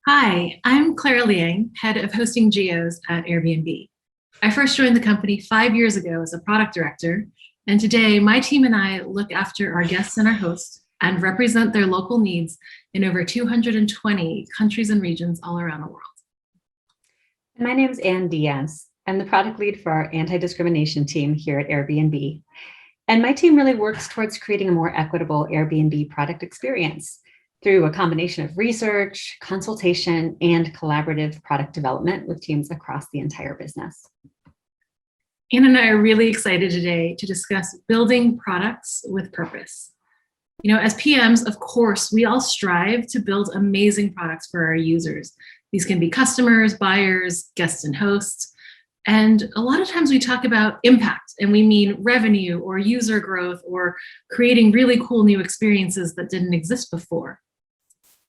Hi, I'm Clara Liang, head of hosting geos at Airbnb. I first joined the company 5 years ago as a product director, and today my team and I look after our guests and our hosts and represent their local needs in over 220 countries and regions all around the world. My name is Ann Diaz. I'm the product lead for our anti-discrimination team here at Airbnb. And my team really works towards creating a more equitable Airbnb product experience through a combination of research, consultation, and collaborative product development with teams across the entire business. Ann and I are really excited today to discuss building products with purpose. As PMs, of course, we all strive to build amazing products for our users. These can be customers, buyers, guests, and hosts. And a lot of times we talk about impact, and we mean revenue or user growth or creating really cool new experiences that didn't exist before.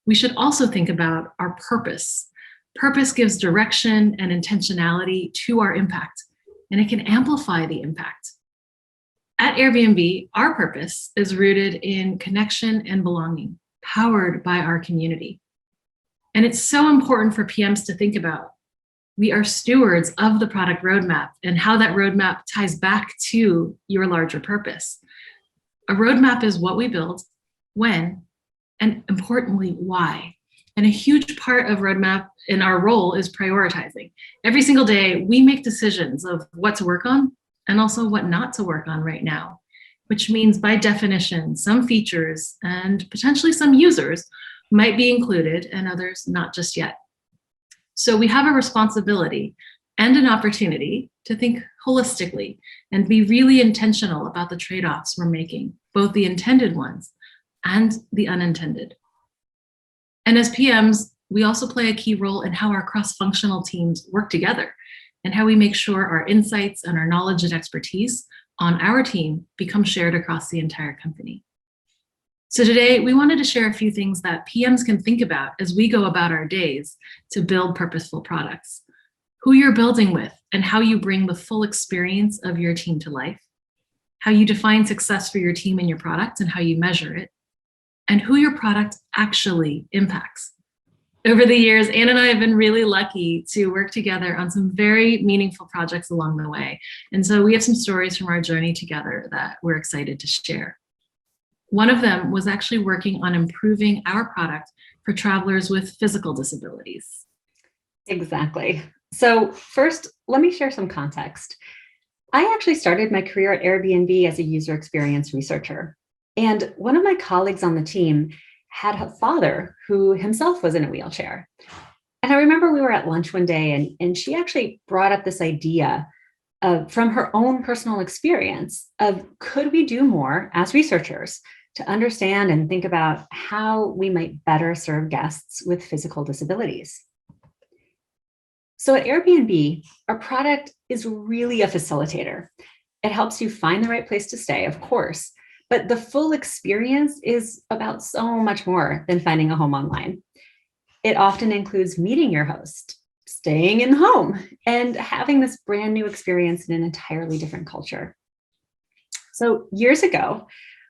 We should also think about our purpose. Purpose gives direction and intentionality to our impact, and it can amplify the impact. At Airbnb, our purpose is rooted in connection and belonging, powered by our community. And it's so important for PMs to think about. We are stewards of the product roadmap and how that roadmap ties back to your larger purpose. A roadmap is what we build, when, and importantly, why. And a huge part of roadmap in our role is prioritizing. Every single day, we make decisions of what to work on and also what not to work on right now, which means by definition, some features and potentially some users might be included and others not just yet. So we have a responsibility and an opportunity to think holistically and be really intentional about the trade-offs we're making, both the intended ones and the unintended. And as PMs, we also play a key role in how our cross-functional teams work together and how we make sure our insights and our knowledge and expertise on our team become shared across the entire company. So today, we wanted to share a few things that PMs can think about as we go about our days to build purposeful products. Who you're building with and how you bring the full experience of your team to life, how you define success for your team and your product and how you measure it, and who your product actually impacts. Over the years, Ann and I have been really lucky to work together on some very meaningful projects along the way. And so we have some stories from our journey together that we're excited to share. One of them was actually working on improving our product for travelers with physical disabilities. Exactly. So first, let me share some context. I actually started my career at Airbnb as a user experience researcher. And one of my colleagues on the team had a father who himself was in a wheelchair. And I remember we were at lunch one day and she actually brought up this idea from her own personal experience of could we do more as researchers to understand and think about how we might better serve guests with physical disabilities. So at Airbnb, our product is really a facilitator. It helps you find the right place to stay, of course, but the full experience is about so much more than finding a home online. It often includes meeting your host, staying in the home, and having this brand new experience in an entirely different culture. So years ago,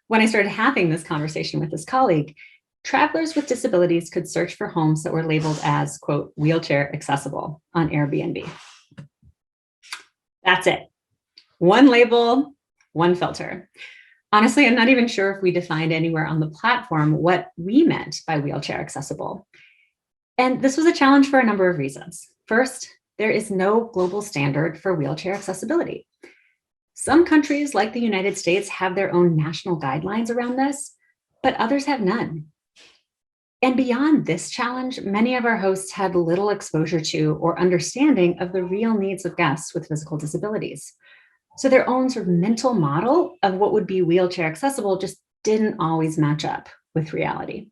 when I started having this conversation with this colleague, travelers with disabilities could search for homes that were labeled as, quote, wheelchair accessible on Airbnb. That's it. One label, one filter. Honestly, I'm not even sure if we defined anywhere on the platform what we meant by wheelchair accessible. And this was a challenge for a number of reasons. First, there is no global standard for wheelchair accessibility. Some countries, like the United States, have their own national guidelines around this, but others have none. And beyond this challenge, many of our hosts had little exposure to or understanding of the real needs of guests with physical disabilities. So their own sort of mental model of what would be wheelchair accessible just didn't always match up with reality.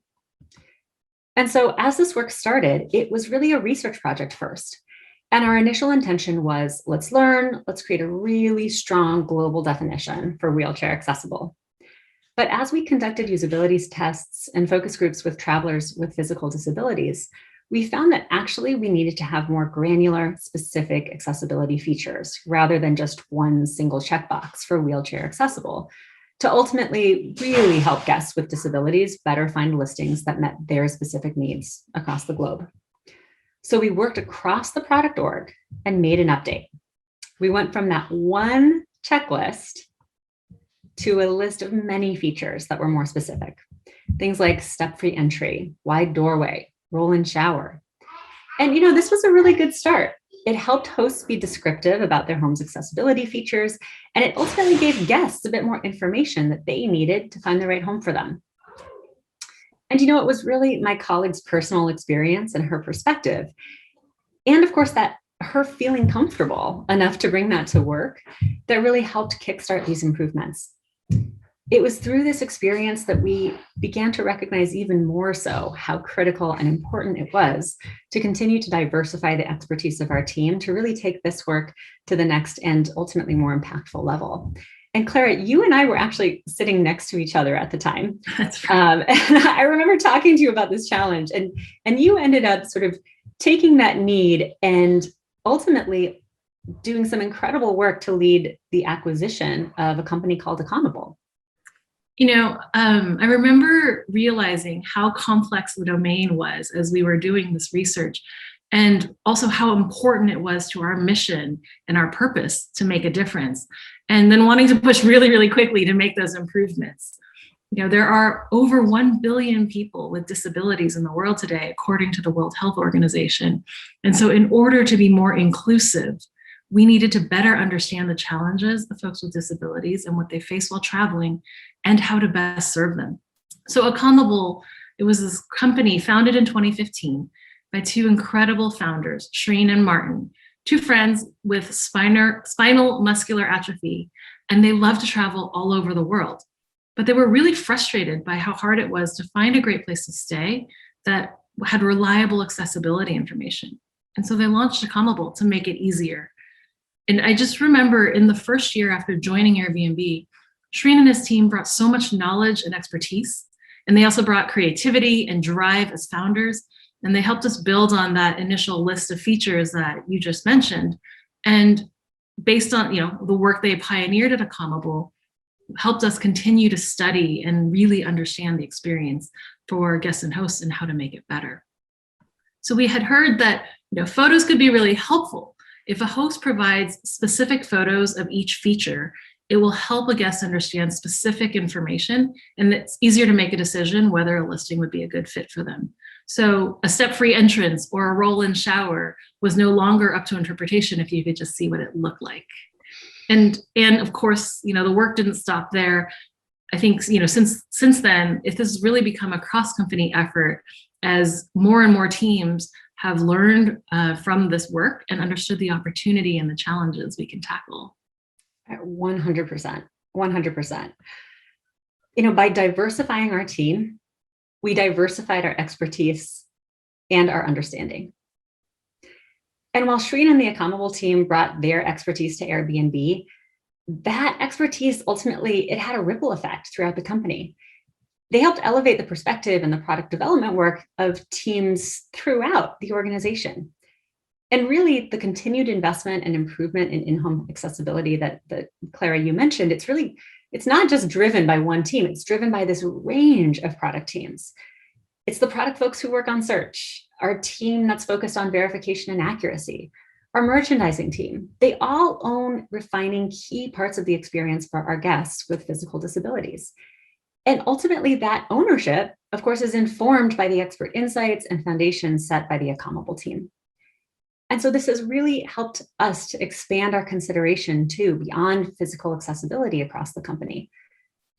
And so as this work started, it was really a research project first. And our initial intention was, let's learn, let's create a really strong global definition for wheelchair accessible. But as we conducted usability tests and focus groups with travelers with physical disabilities, we found that actually we needed to have more granular, specific accessibility features rather than just one single checkbox for wheelchair accessible to ultimately really help guests with disabilities better find listings that met their specific needs across the globe. So we worked across the product org and made an update. We went from that one checklist to a list of many features that were more specific. Things like step-free entry, wide doorway, roll-in shower. And this was a really good start. It helped hosts be descriptive about their home's accessibility features, and it ultimately gave guests a bit more information that they needed to find the right home for them. And it was really my colleague's personal experience and her perspective. And of course, that her feeling comfortable enough to bring that to work that really helped kickstart these improvements. It was through this experience that we began to recognize even more so how critical and important it was to continue to diversify the expertise of our team to really take this work to the next and ultimately more impactful level. And Clara, you and I were actually sitting next to each other at the time. That's right. And I remember talking to you about this challenge, and you ended up sort of taking that need and ultimately doing some incredible work to lead the acquisition of a company called Accountable. I remember realizing how complex the domain was as we were doing this research, and also how important it was to our mission and our purpose to make a difference, and then wanting to push really, really quickly to make those improvements. There are over 1 billion people with disabilities in the world today, according to the World Health Organization. And so in order to be more inclusive, we needed to better understand the challenges of folks with disabilities and what they face while traveling and how to best serve them. So Accountable, it was this company founded in 2015 by two incredible founders, Shreen and Martin, two friends with spinal muscular atrophy, and they love to travel all over the world. But they were really frustrated by how hard it was to find a great place to stay that had reliable accessibility information. And so they launched Accountable to make it easier. And I just remember in the first year after joining Airbnb, Shreen and his team brought so much knowledge and expertise. And they also brought creativity and drive as founders. And they helped us build on that initial list of features that you just mentioned. And based on the work they pioneered at Accountable, helped us continue to study and really understand the experience for guests and hosts and how to make it better. So we had heard that photos could be really helpful. If a host provides specific photos of each feature, it will help a guest understand specific information, and it's easier to make a decision whether a listing would be a good fit for them. So a step-free entrance or a roll-in shower was no longer up to interpretation if you could just see what it looked like. And of course, the work didn't stop there. I think, since then, it has really become a cross-company effort as more and more teams have learned from this work and understood the opportunity and the challenges we can tackle. 100%, 100%. By diversifying our team, we diversified our expertise and our understanding. And while Shreen and the Accountable team brought their expertise to Airbnb, that expertise ultimately, it had a ripple effect throughout the company. They helped elevate the perspective and the product development work of teams throughout the organization. And really, the continued investment and improvement in in-home accessibility that Clara, you mentioned, it's not just driven by one team, it's driven by this range of product teams. It's the product folks who work on search, our team that's focused on verification and accuracy, our merchandising team. They all own refining key parts of the experience for our guests with physical disabilities. And ultimately, that ownership, of course, is informed by the expert insights and foundations set by the Accountable team. And so this has really helped us to expand our consideration too beyond physical accessibility across the company.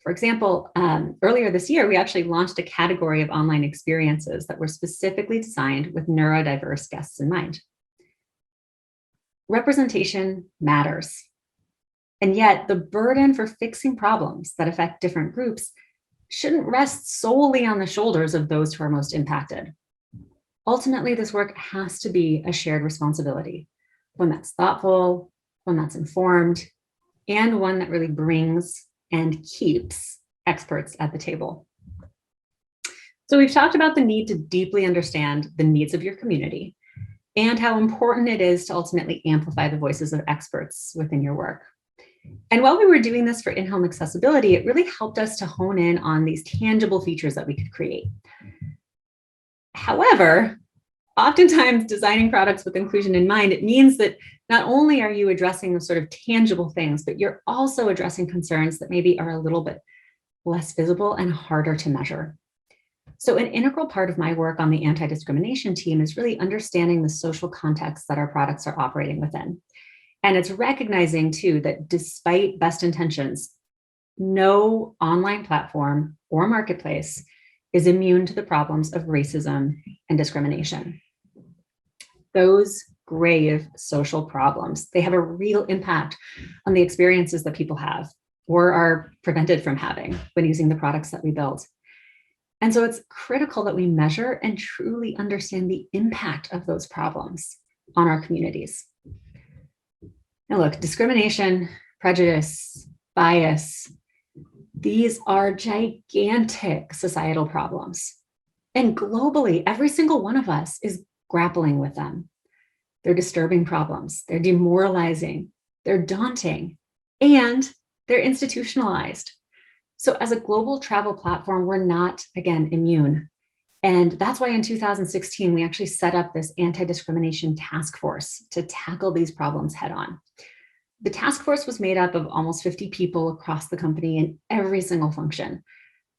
For example, earlier this year, we actually launched a category of online experiences that were specifically designed with neurodiverse guests in mind. Representation matters. And yet the burden for fixing problems that affect different groups shouldn't rest solely on the shoulders of those who are most impacted. Ultimately, this work has to be a shared responsibility, one that's thoughtful, one that's informed, and one that really brings and keeps experts at the table. So we've talked about the need to deeply understand the needs of your community and how important it is to ultimately amplify the voices of experts within your work. And while we were doing this for in-home accessibility, it really helped us to hone in on these tangible features that we could create. However, oftentimes designing products with inclusion in mind, it means that not only are you addressing the sort of tangible things, but you're also addressing concerns that maybe are a little bit less visible and harder to measure. So an integral part of my work on the anti-discrimination team is really understanding the social context that our products are operating within. And it's recognizing too that despite best intentions, no online platform or marketplace is immune to the problems of racism and discrimination. Those grave social problems, they have a real impact on the experiences that people have or are prevented from having when using the products that we build. And so it's critical that we measure and truly understand the impact of those problems on our communities. Now look, discrimination, prejudice, bias, these are gigantic societal problems. And globally, every single one of us is grappling with them. They're disturbing problems, they're demoralizing, they're daunting, and they're institutionalized. So as a global travel platform, we're not, again, immune. And that's why in 2016, we actually set up this anti-discrimination task force to tackle these problems head on. The task force was made up of almost 50 people across the company in every single function,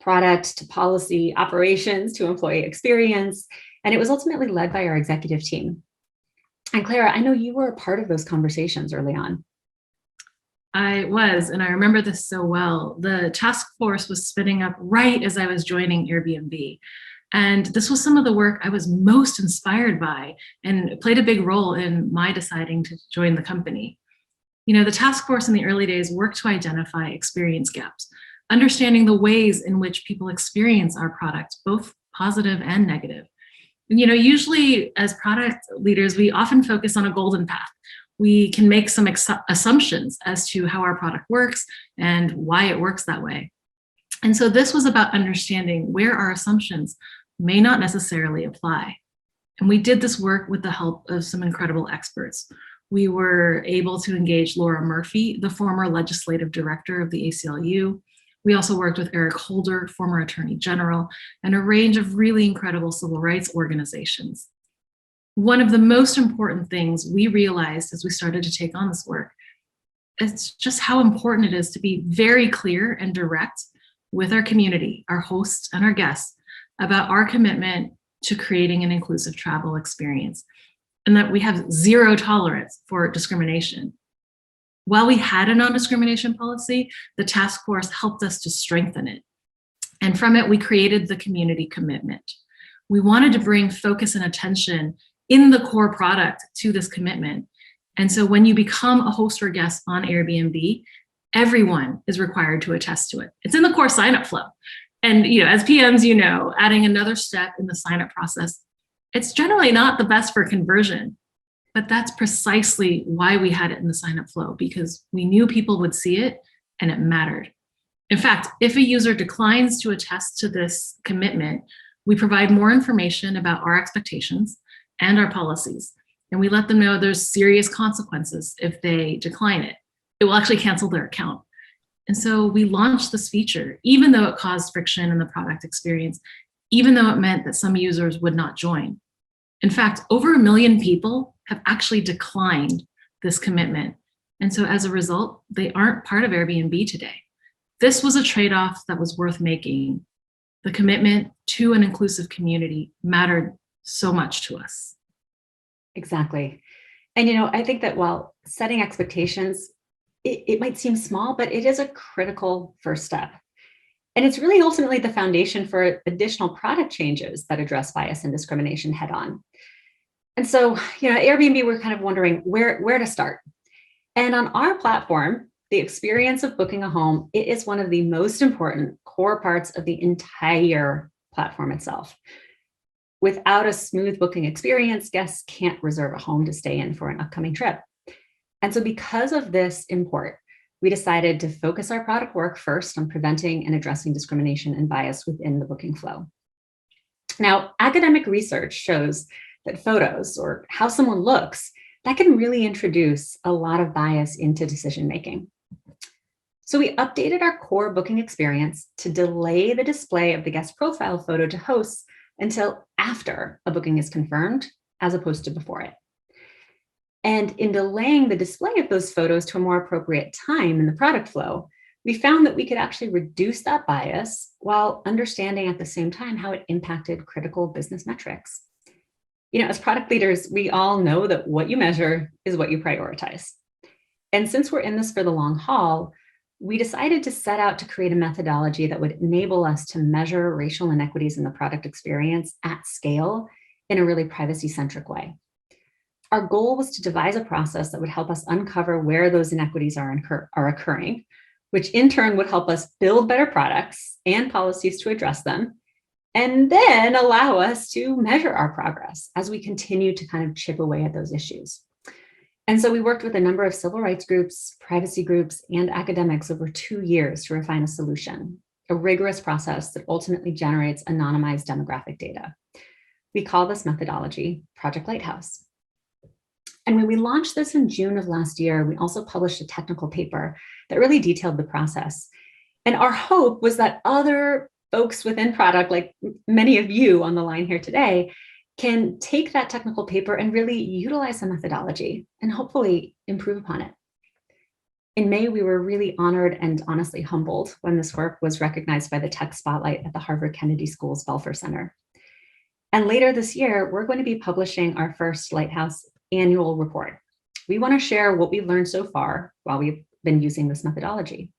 product to policy, operations to employee experience, and it was ultimately led by our executive team. And Clara, I know you were a part of those conversations early on. I was, and I remember this so well. The task force was spinning up right as I was joining Airbnb. And this was some of the work I was most inspired by and played a big role in my deciding to join the company. You know, the task force in the early days worked to identify experience gaps, understanding the ways in which people experience our product, both positive and negative. And, you know, usually as product leaders, we often focus on a golden path. We can make some assumptions as to how our product works and why it works that way. And so this was about understanding where our assumptions may not necessarily apply. And we did this work with the help of some incredible experts. We were able to engage Laura Murphy, the former legislative director of the ACLU. We also worked with Eric Holder, former Attorney General, and a range of really incredible civil rights organizations. One of the most important things we realized as we started to take on this work is just how important it is to be very clear and direct with our community, our hosts, and our guests about our commitment to creating an inclusive travel experience, and that we have zero tolerance for discrimination. While we had a non-discrimination policy, the task force helped us to strengthen it. And from it, we created the community commitment. We wanted to bring focus and attention in the core product to this commitment. And so when you become a host or guest on Airbnb, everyone is required to attest to it. It's in the core sign-up flow. And you know, as PMs, you know, adding another step in the sign-up process, it's generally not the best for conversion, but that's precisely why we had it in the sign-up flow, because we knew people would see it and it mattered. In fact, if a user declines to attest to this commitment, we provide more information about our expectations and our policies. And we let them know there's serious consequences if they decline it. It will actually cancel their account. And so we launched this feature, even though it caused friction in the product experience, even though it meant that some users would not join. In fact, over 1 million people have actually declined this commitment. And so as a result, they aren't part of Airbnb today. This was a trade-off that was worth making. The commitment to an inclusive community mattered so much to us. Exactly. And, you know, I think that while setting expectations, it might seem small, but it is a critical first step. And it's really ultimately the foundation for additional product changes that address bias and discrimination head on. And so, you know, at Airbnb, we're kind of wondering where to start. And on our platform, the experience of booking a home, it is one of the most important core parts of the entire platform itself. Without a smooth booking experience, guests can't reserve a home to stay in for an upcoming trip. And so because of this import, we decided to focus our product work first on preventing and addressing discrimination and bias within the booking flow. Now, academic research shows that photos or how someone looks, that can really introduce a lot of bias into decision-making. So we updated our core booking experience to delay the display of the guest profile photo to hosts until after a booking is confirmed as opposed to before it. And in delaying the display of those photos to a more appropriate time in the product flow, we found that we could actually reduce that bias while understanding at the same time how it impacted critical business metrics. As product leaders, we all know that what you measure is what you prioritize. And since we're in this for the long haul, we decided to set out to create a methodology that would enable us to measure racial inequities in the product experience at scale in a really privacy-centric way. Our goal was to devise a process that would help us uncover where those inequities are occurring, which in turn would help us build better products and policies to address them, and then allow us to measure our progress as we continue to kind of chip away at those issues. And so we worked with a number of civil rights groups, privacy groups, and academics over 2 years to refine a solution, a rigorous process that ultimately generates anonymized demographic data. We call this methodology Project Lighthouse. And when we launched this in June of last year, we also published a technical paper that really detailed the process. And our hope was that other folks within product, like many of you on the line here today, can take that technical paper and really utilize the methodology and hopefully improve upon it. In May, we were really honored and honestly humbled when this work was recognized by the Tech Spotlight at the Harvard Kennedy School's Belfer Center. And later this year, we're going to be publishing our first Lighthouse annual report. We want to share what we've learned so far while we've been using this methodology.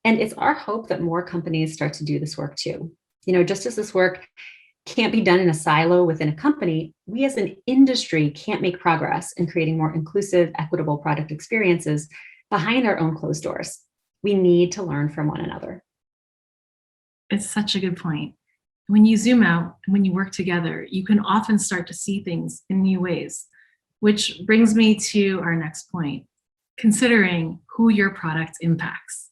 And it's our hope that more companies start to do this work too. Just as this work can't be done in a silo within a company, we as an industry can't make progress in creating more inclusive, equitable product experiences behind our own closed doors. We need to learn from one another. It's such a good point. When you zoom out and when you work together, you can often start to see things in new ways, which brings me to our next point, considering who your product impacts.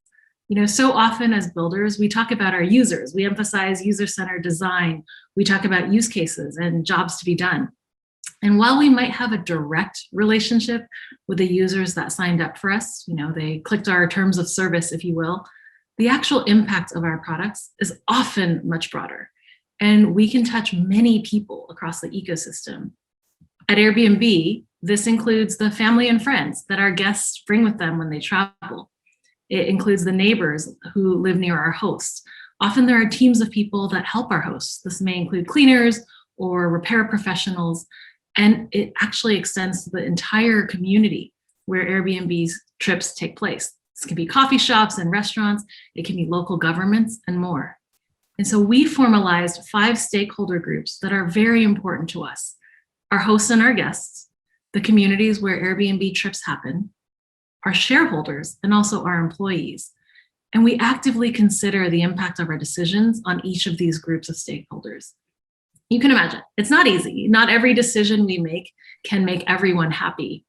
So often as builders, we talk about our users. We emphasize user-centered design. We talk about use cases and jobs to be done. And while we might have a direct relationship with the users that signed up for us, they clicked our terms of service, if you will, the actual impact of our products is often much broader. And we can touch many people across the ecosystem. At Airbnb, this includes the family and friends that our guests bring with them when they travel. It includes the neighbors who live near our hosts. Often there are teams of people that help our hosts. This may include cleaners or repair professionals, and it actually extends to the entire community where Airbnb's trips take place. This can be coffee shops and restaurants, it can be local governments and more. And so we formalized 5 stakeholder groups that are very important to us: our hosts and our guests, the communities where Airbnb trips happen, our shareholders, and also our employees. And we actively consider the impact of our decisions on each of these groups of stakeholders. You can imagine, it's not easy. Not every decision we make can make everyone happy.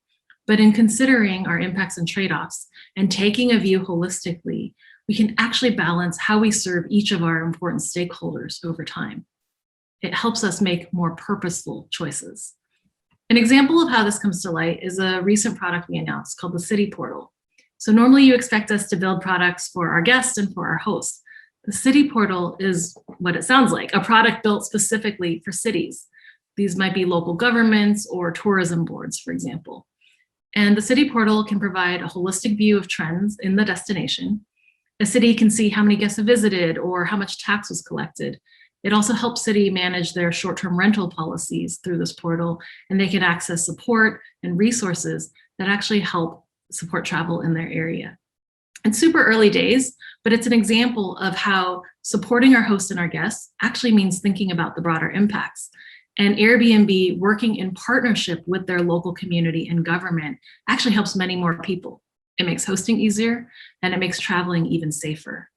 But in considering our impacts and trade-offs and taking a view holistically, we can actually balance how we serve each of our important stakeholders over time. It helps us make more purposeful choices. An example of how this comes to light is a recent product we announced called the City Portal. So normally you expect us to build products for our guests and for our hosts. The City Portal is what it sounds like, a product built specifically for cities. These might be local governments or tourism boards, for example. And the City Portal can provide a holistic view of trends in the destination. A city can see how many guests have visited or how much tax was collected. It also helps city manage their short-term rental policies through this portal, and they can access support and resources that actually help support travel in their area. It's super early days, but it's an example of how supporting our hosts and our guests actually means thinking about the broader impacts. And Airbnb, working in partnership with their local community and government, actually helps many more people. It makes hosting easier, and it makes traveling even safer.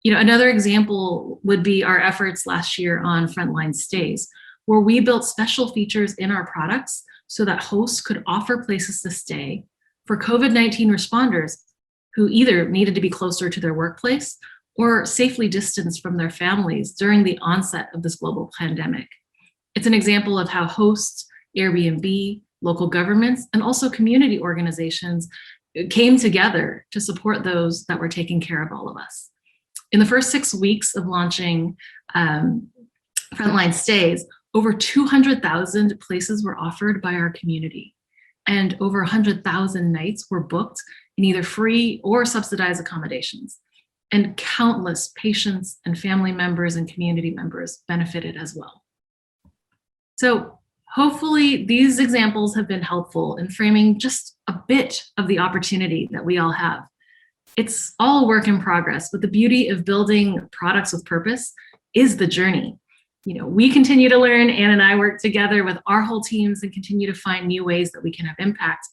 Another example would be our efforts last year on frontline stays, where we built special features in our products so that hosts could offer places to stay for COVID-19 responders who either needed to be closer to their workplace or safely distanced from their families during the onset of this global pandemic. It's an example of how hosts, Airbnb, local governments, and also community organizations came together to support those that were taking care of all of us. In the first 6 weeks of launching frontline stays, Over 200,000 places were offered by our community, and over 100,000 nights were booked in either free or subsidized accommodations. And countless patients and family members and community members benefited as well. So hopefully these examples have been helpful in framing just a bit of the opportunity that we all have. It's all work in progress, but the beauty of building products with purpose is the journey. We continue to learn. Anne and I work together with our whole teams and continue to find new ways that we can have impact.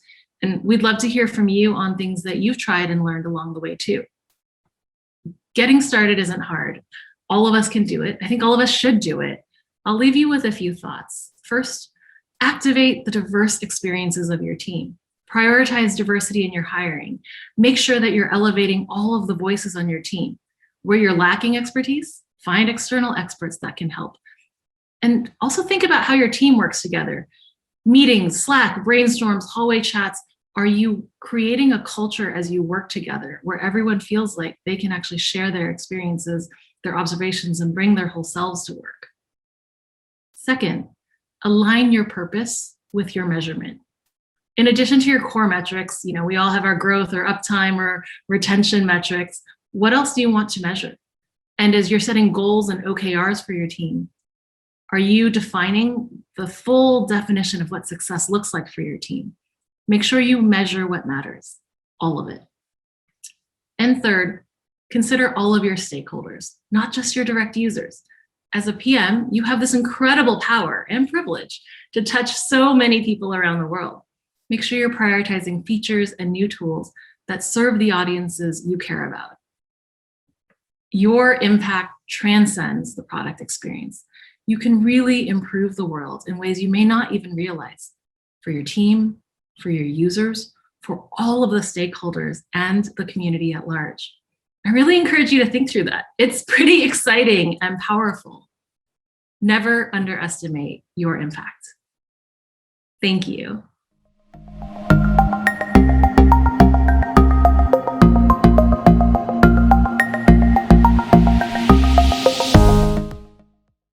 And we'd love to hear from you on things that you've tried and learned along the way too. Getting started isn't hard. All of us can do it. I think all of us should do it. I'll leave you with a few thoughts. First, activate the diverse experiences of your team. Prioritize diversity in your hiring. Make sure that you're elevating all of the voices on your team. Where you're lacking expertise, find external experts that can help. And also think about how your team works together. Meetings, Slack, brainstorms, hallway chats. Are you creating a culture as you work together where everyone feels like they can actually share their experiences, their observations, and bring their whole selves to work? Second, align your purpose with your measurement. In addition to your core metrics, we all have our growth or uptime or retention metrics. What else do you want to measure? And as you're setting goals and OKRs for your team, are you defining the full definition of what success looks like for your team? Make sure you measure what matters, all of it. And third, consider all of your stakeholders, not just your direct users. As a PM, you have this incredible power and privilege to touch so many people around the world. Make sure you're prioritizing features and new tools that serve the audiences you care about. Your impact transcends the product experience. You can really improve the world in ways you may not even realize, for your team, for your users, for all of the stakeholders and the community at large. I really encourage you to think through that. It's pretty exciting and powerful. Never underestimate your impact. Thank you.